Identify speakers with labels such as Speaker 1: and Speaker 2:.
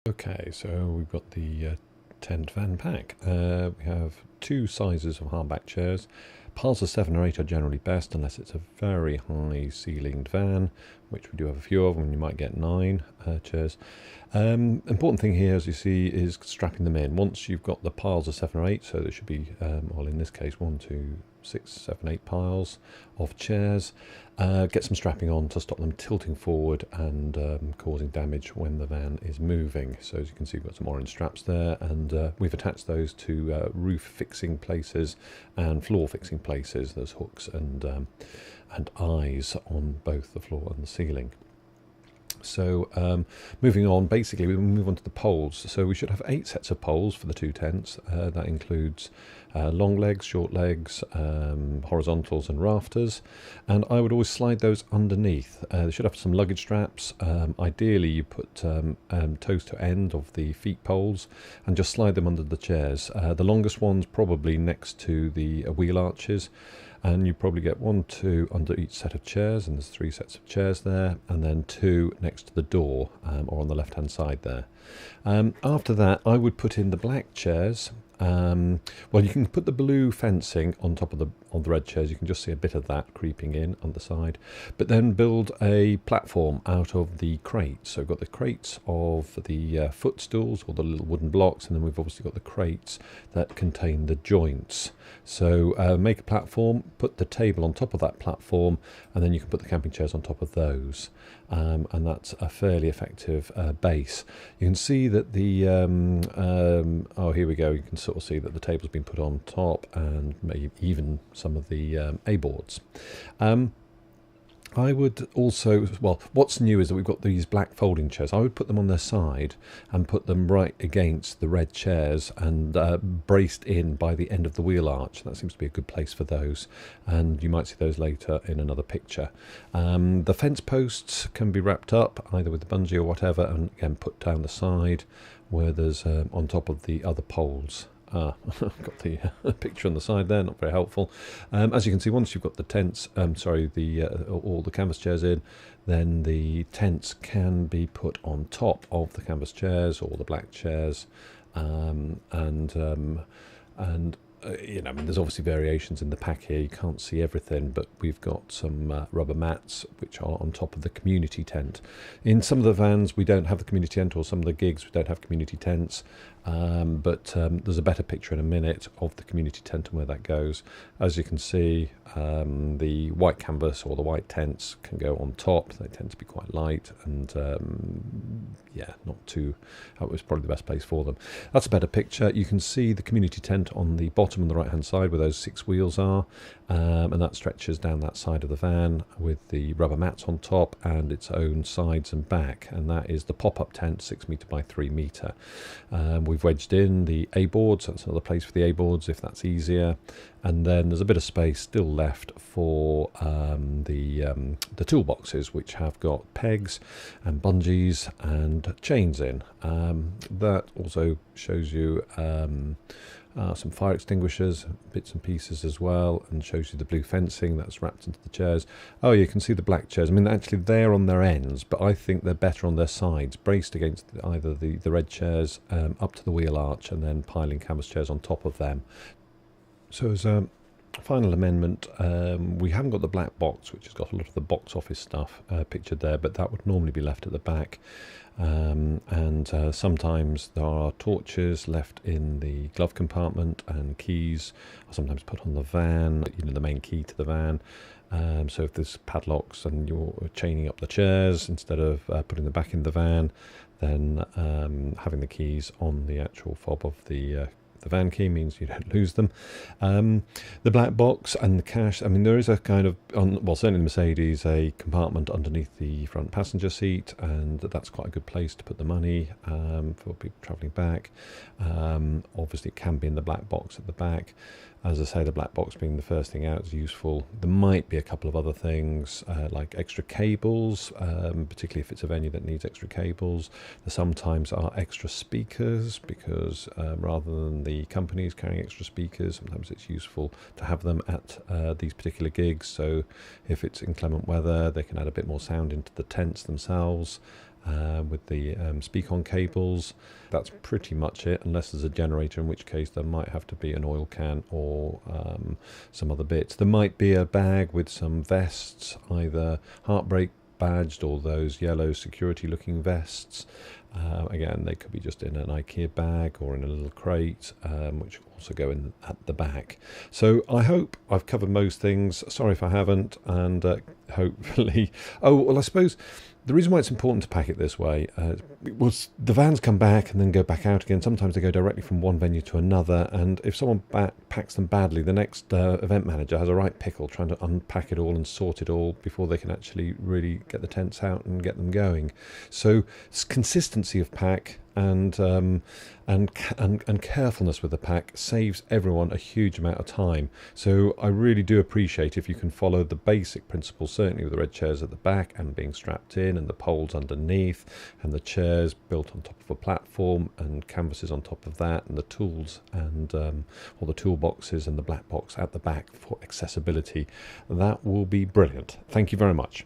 Speaker 1: Okay, so we've got the tent van pack. We have two sizes of hardback chairs. Piles of 7 or 8 are generally best unless it's a very high ceilinged van, which we do have a few of, and you might get 9 chairs. Important thing here, as you see, is strapping them in. Once you've got the piles of 7 or 8, so there should be, well, in this case, 1, 2, 6, 7, 8 piles of chairs. Get some strapping on to stop them tilting forward and causing damage when the van is moving. So as you can see, we've got some orange straps there, and we've attached those to roof fixing places and floor fixing places. There's hooks and eyes on both the floor and the ceiling. So moving on, basically we move on to the poles. So we should have 8 sets of poles for the two tents. That includes long legs, short legs, horizontals and rafters, and I would always slide those underneath. They should have some luggage straps. Ideally you put toes to end of the feet poles and just slide them under the chairs. The longest one's probably next to the wheel arches, and you probably get 1, 2 under each set of chairs, and there's 3 sets of chairs there, and then 2 next to the door, or on the left hand side there. After that I would put in the black chairs. Well, you can put the blue fencing on top of the red chairs. You can just see a bit of that creeping in on the side, but then build a platform out of the crates. So we've got the crates of the footstools, or the little wooden blocks, and then we've obviously got the crates that contain the joints. So make a platform, put the table on top of that platform, and then you can put the camping chairs on top of those, and that's a fairly effective base. You can see that the oh, here we go, you can sort of see that the table's been put on top, and maybe even some of the A-boards. I would also, well, what's new is that we've got these black folding chairs. I would put them on their side and put them right against the red chairs and braced in by the end of the wheel arch. That seems to be a good place for those, and you might see those later in another picture. The fence posts can be wrapped up either with the bungee or whatever, and again put down the side where there's on top of the other poles. I've got the picture on the side there, not very helpful. As you can see, once you've got the tents, all the canvas chairs in, then the tents can be put on top of the canvas chairs or the black chairs, you know, I mean, there's obviously variations in the pack here. You can't see everything, but we've got some rubber mats which are on top of the community tent. In some of the vans we don't have the community tent, or some of the gigs we don't have community tents, but there's a better picture in a minute of the community tent and where that goes. As you can see, the white canvas or the white tents can go on top. They tend to be quite light, and yeah, not too, that was probably the best place for them. That's a better picture. You can see the community tent on the bottom on the right hand side where those 6 wheels are, and that stretches down that side of the van with the rubber mats on top and its own sides and back, and that is the pop-up tent, 6 metre by 3 metre. We've wedged in the A-boards. That's another place for the A-boards if that's easier, and then there's a bit of space still left for the toolboxes, which have got pegs and bungees and chains in. That also shows you some fire extinguishers, bits and pieces as well, and shows you the blue fencing that's wrapped into the chairs. Oh, you can see the black chairs. I mean, actually they're on their ends, but I think they're better on their sides, braced against either the red chairs up to the wheel arch, and then piling canvas chairs on top of them. So as a final amendment, we haven't got the black box, which has got a lot of the box office stuff pictured there, but that would normally be left at the back. Sometimes there are torches left in the glove compartment, and keys are sometimes put on the van, you know, the main key to the van. So if there's padlocks and you're chaining up the chairs instead of putting them back in the van, then having the keys on the actual fob of the van key means you don't lose them. The black box and the cash, I mean, there is a kind of, well, certainly the Mercedes, a compartment underneath the front passenger seat, and that's quite a good place to put the money for people travelling back. Obviously it can be in the black box at the back. As I say, the black box being the first thing out is useful. There might be a couple of other things like extra cables, particularly if it's a venue that needs extra cables. There sometimes are extra speakers, because rather than the companies carrying extra speakers, sometimes it's useful to have them at these particular gigs. So if it's inclement weather, they can add a bit more sound into the tents themselves. with the speak-on cables. That's pretty much it, unless there's a generator, in which case there might have to be an oil can or some other bits. There might be a bag with some vests, either Heartbreak badged or those yellow security looking vests. Again, they could be just in an IKEA bag or in a little crate, which also go in at the back. So I hope I've covered most things. Sorry if I haven't, and hopefully... Oh, well, I suppose the reason why it's important to pack it this way was the vans come back and then go back out again. Sometimes they go directly from one venue to another, and if someone packs them badly, the next event manager has a right pickle trying to unpack it all and sort it all before they can actually really get the tents out and get them going. So consistency of pack and carefulness with the pack saves everyone a huge amount of time. So I really do appreciate if you can follow the basic principles, certainly with the red chairs at the back and being strapped in, and the poles underneath, and the chairs built on top of a platform, and canvases on top of that, and the tools and all the toolboxes and the black box at the back for accessibility. That will be brilliant. Thank you very much.